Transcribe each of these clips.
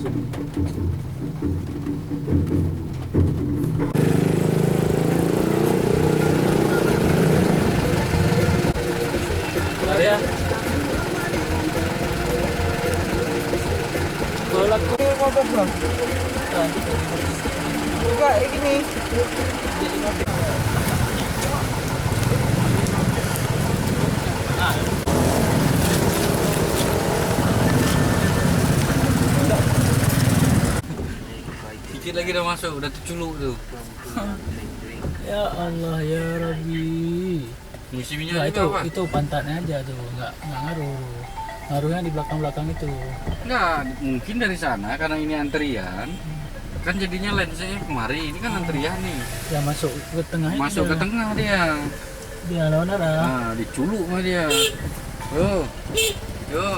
Ya. Kalau aku mau apa? Enggak, ini. Dikit lagi udah masuk, udah terculuk tuh. Ya Allah ya Rabbi. Ngisi minyak Nah, juga apa? itu pantatnya aja tuh, nggak ngaruh. Ngaruhnya di belakang itu. Enggak, mungkin dari sana karena ini antrian. Kan jadinya lensnya kemari, ini kan antrian nih. Ya masuk ke tengah. Masuk ke tengah dia. Dia lawan arah. Nah, diculuk sama dia. Yo. Yo.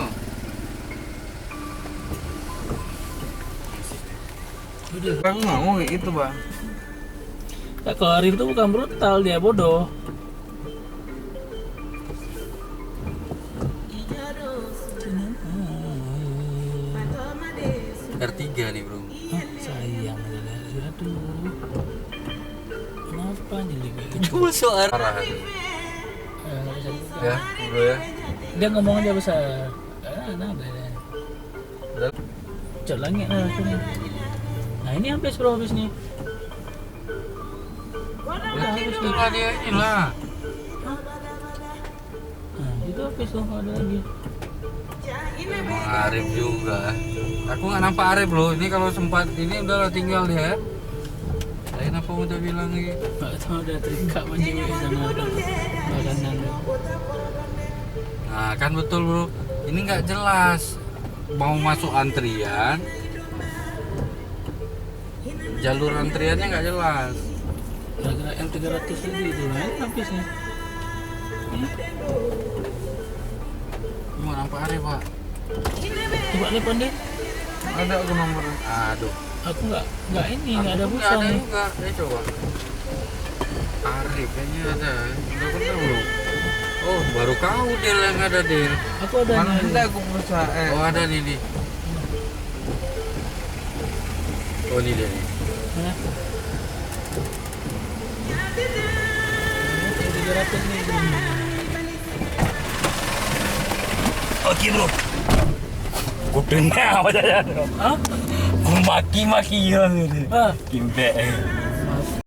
Bang ngomong itu bang. Ya, kalau Arif itu bukan brutal, dia bodoh. R3 nih bro. Hah, sayang aduh. Kenapa jadi kayak gitu? Cuma suara. Parah aja. Nggak bisa juga. Ya, bro ya. Dia ngomong aja besar. Nah, boleh. Cek langit lah akhirnya. Nah ini habis bro, habis nih. Ya, itulah dia inilah. Nah itu habis tuh, nggak ada lagi. Emang Arif juga. Aku nggak nampak Arif loh. Ini kalau sempat ini udah tinggal dia. Lain apa mau udah bilang lagi? Nggak tahu udah terikat mancing di sana ada makanan. Nah kan betul bro. Ini nggak jelas. Mau masuk antrian. Jalur antriannya nggak jelas. Gara-gara M300 lagi itu kan habis nih. Mau nampak Arif pak? Coba telepon deh. Ada aku nomor. Aduh. Aku nggak ini, nggak ada Nggak pulsa ada nih. juga. Ya coba. Arif kayaknya ada. Udah pernah belum? Oh baru kau Del yang ada Del. Aku ada Mana nih. ada aku berusaha. Oh ada nih. Oh ini dia nih. Mana? 300 nih. Oke bro. Kupingnya apa saja? Hah? Maki-maki ya. Ah, Kimpe.